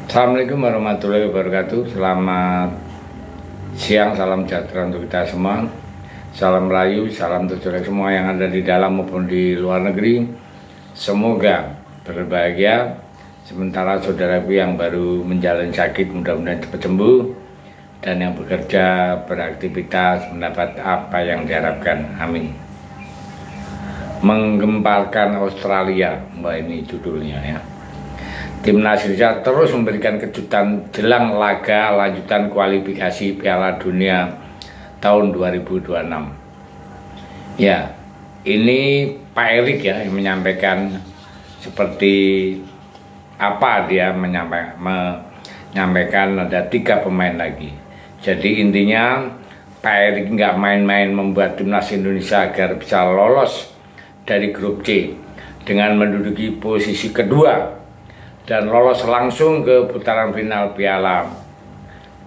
Assalamualaikum warahmatullahi wabarakatuh. Selamat siang, salam sejahtera untuk kita semua. Salam rayu, salam terjelek semua yang ada di dalam maupun di luar negeri. Semoga berbahagia. Sementara saudaraku yang baru menjalani sakit mudah-mudahan cepat sembuh, dan yang bekerja, beraktivitas mendapat apa yang diharapkan. Amin. Menggemparkan Australia, ini judulnya ya. Timnas Indonesia terus memberikan kejutan jelang laga lanjutan kualifikasi Piala Dunia tahun 2026. Ya, ini Pak Erik ya yang menyampaikan seperti apa dia menyampaikan ada 3 pemain lagi. Jadi intinya Pak Erik nggak main-main membuat Timnas Indonesia agar bisa lolos dari grup C dengan menduduki posisi kedua dan lolos langsung ke putaran final Piala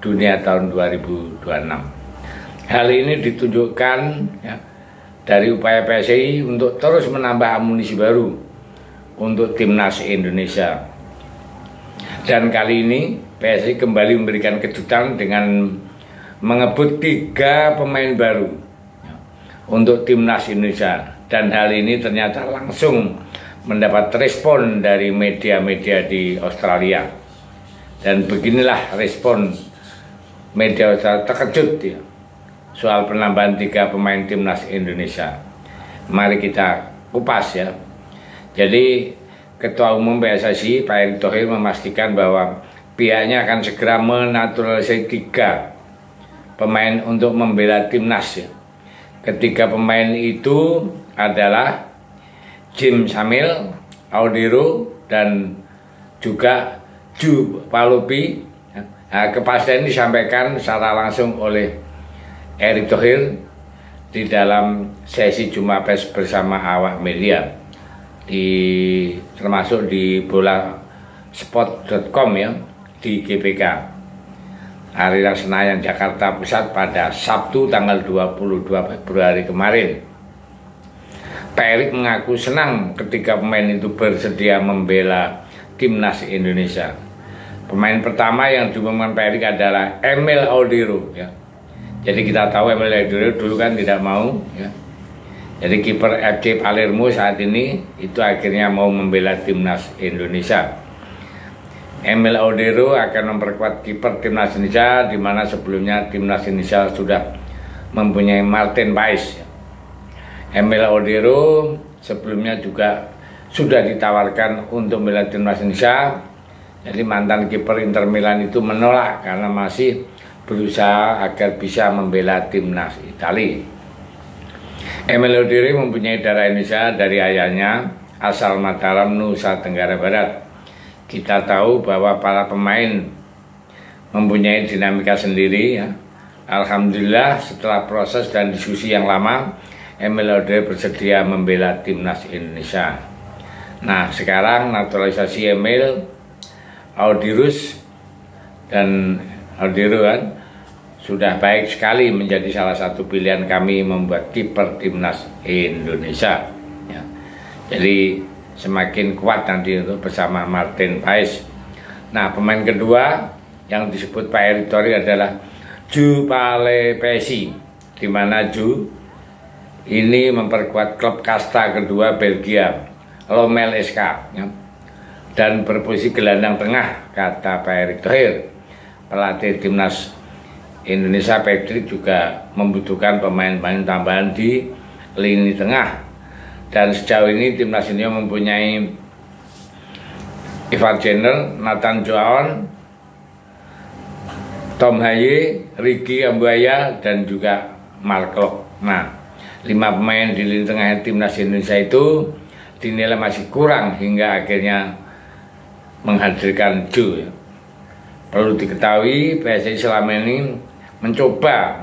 Dunia tahun 2026. Hal ini ditunjukkan ya, dari upaya PSSI untuk terus menambah amunisi baru untuk Timnas Indonesia. Dan kali ini PSSI kembali memberikan kejutan dengan mengebut 3 pemain baru ya, untuk Timnas Indonesia. Dan hal ini ternyata langsung mendapat respon dari media-media di Australia. Dan beginilah respon media Australia, terkejut ya, soal penambahan 3 pemain Timnas Indonesia. Mari kita kupas ya. Jadi Ketua Umum PSSI Pak Erick Thohir memastikan bahwa pihaknya akan segera menaturalisasi 3 pemain untuk membela Timnas ya. Ketiga pemain itu adalah Jim Samil, Audero, dan juga Ju Palupi. Nah, kepastian disampaikan secara langsung oleh Erick Thohir di dalam sesi jumpa pers bersama awak media, termasuk di bolasport.com ya, di GBK Arena Senayan Jakarta Pusat pada Sabtu tanggal 22 Februari kemarin. Pak Erik mengaku senang ketika pemain itu bersedia membela Timnas Indonesia. Pemain pertama yang diumumkan Pak Erik adalah Emil Audero ya. Jadi kita tahu Emil Audero dulu kan tidak mau ya. Jadi kiper FC Palermo saat ini itu akhirnya mau membela Timnas Indonesia. Emil Audero akan memperkuat kiper Timnas Indonesia, di mana sebelumnya Timnas Indonesia sudah mempunyai Martin Paes ya. Emil Audero sebelumnya juga sudah ditawarkan untuk membela Timnas Indonesia. Jadi mantan kiper Inter Milan itu menolak karena masih berusaha agar bisa membela Timnas Italia. Emil Audero mempunyai darah Indonesia dari ayahnya asal Mataram, Nusa Tenggara Barat. Kita tahu bahwa para pemain mempunyai dinamika sendiri ya. Alhamdulillah setelah proses dan diskusi yang lama, Emil Audero bersedia membela Timnas Indonesia. Nah, sekarang naturalisasi Emil Audero dan Audero kan sudah baik sekali, menjadi salah satu pilihan kami membuat kiper Timnas Indonesia. Ya. Jadi semakin kuat nanti untuk bersama Martin Paes. Nah, pemain kedua yang disebut Pak Erick Thohir adalah Ju Palepesi, di mana Ju ini memperkuat klub kasta kedua Belgia, Lommel SK ya, dan berposisi gelandang tengah, kata Pak Erick Thohir. Pelatih Timnas Indonesia Patrick juga membutuhkan pemain-pemain tambahan di lini tengah, dan sejauh ini Timnas Indonesia mempunyai Ivar Jenner, Nathan Joaon, Tom Haye, Ricky Ambuaya, dan juga Mark Klok. Nah, 5 pemain di lini tengah Timnas Indonesia itu dinilai masih kurang hingga akhirnya menghadirkan Ju ya. Perlu diketahui PSSI selama ini mencoba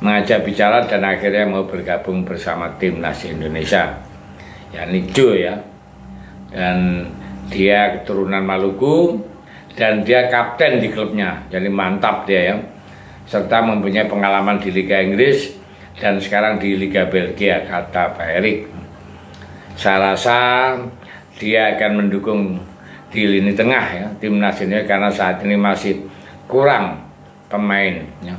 mengajak bicara dan akhirnya mau bergabung bersama Timnas Indonesia, yakni Ju ya. Dan dia keturunan Maluku dan dia kapten di klubnya, jadi mantap dia ya. Serta mempunyai pengalaman di Liga Inggris dan sekarang di Liga Belgia, kata Pak Erik. Saya rasa dia akan mendukung di lini tengah ya timnas ini, karena saat ini masih kurang pemain ya.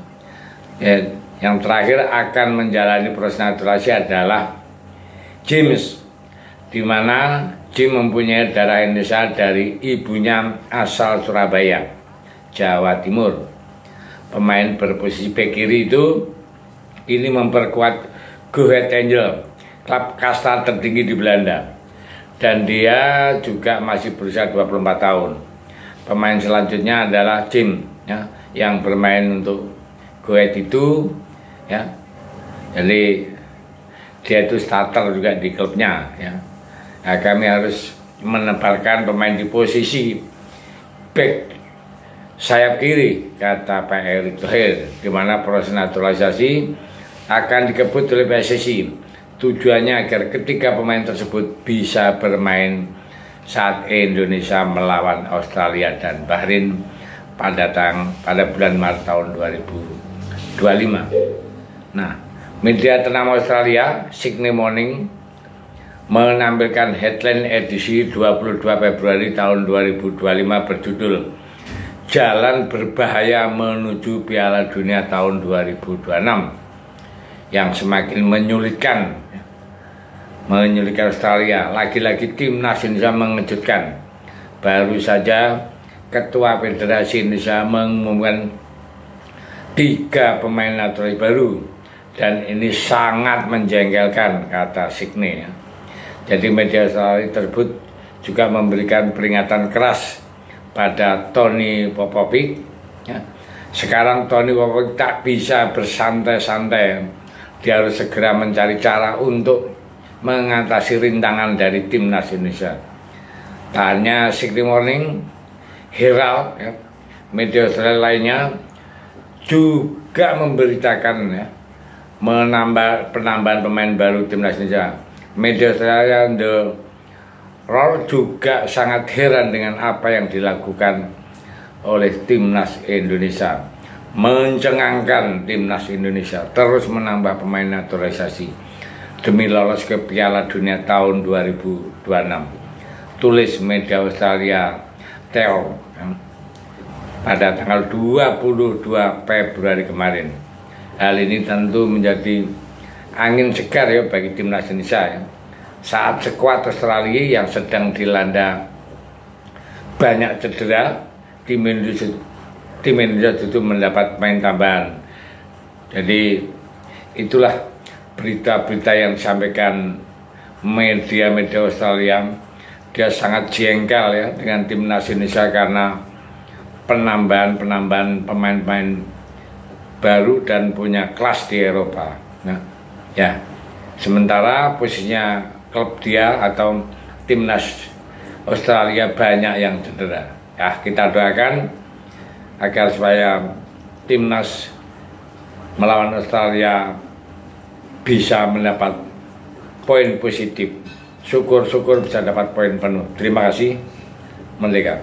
Yang terakhir akan menjalani proses naturalisasi adalah James, di mana James mempunyai darah Indonesia dari ibunya asal Surabaya, Jawa Timur. Pemain berposisi bek kiri itu ini memperkuat Go Ahead Angel, klub kasta tertinggi di Belanda, dan dia juga masih berusia 24 tahun. Pemain selanjutnya adalah Jim ya, yang bermain untuk Go Ahead itu ya. Jadi dia itu starter juga di klubnya ya. Nah, kami harus menempatkan pemain di posisi back sayap kiri, kata Pak Erick Thohir, di mana proses naturalisasi akan dikebut oleh PSSI. Tujuannya agar ketiga pemain tersebut bisa bermain saat Indonesia melawan Australia dan Bahrain pada bulan Maret tahun 2025. Nah, media ternama Australia, Sydney Morning, menampilkan headline edisi 22 Februari tahun 2025 berjudul Jalan Berbahaya Menuju Piala Dunia tahun 2026 yang semakin menyulitkan Australia. Lagi-lagi timnas Indonesia mengejutkan. Baru saja Ketua Federasi Indonesia mengumumkan 3 pemain naturalis baru, dan ini sangat menjengkelkan, kata Sydney ya. Jadi media Australia tersebut juga memberikan peringatan keras pada Tony Popovic ya. Sekarang Tony Popovic tak bisa bersantai-santai, dia harus segera mencari cara untuk mengatasi rintangan dari timnas Indonesia. Tak hanya Sydney Morning, Herald ya, media Australia lainnya juga memberitakan ya, penambahan pemain baru timnas Indonesia. Media Australia The Roar juga sangat heran dengan apa yang dilakukan oleh timnas Indonesia, mencengangkan timnas Indonesia terus menambah pemain naturalisasi demi lolos ke Piala Dunia tahun 2026. Tulis media Australia Theo pada tanggal 22 Februari kemarin. Hal ini tentu menjadi angin segar ya bagi timnas Indonesia ya. Saat skuad Australia yang sedang dilanda banyak cedera, tim Indonesia itu mendapat pemain tambahan. Jadi itulah berita-berita yang disampaikan media-media Australia. Dia sangat jengkel ya dengan timnas Indonesia karena penambahan pemain-pemain baru dan punya kelas di Eropa. Nah, ya, sementara posisinya klub dia atau timnas Australia banyak yang cedera. Ya, kita doakan agar supaya timnas melawan Australia bisa mendapat poin positif. Syukur-syukur bisa dapat poin penuh. Terima kasih. Merdeka.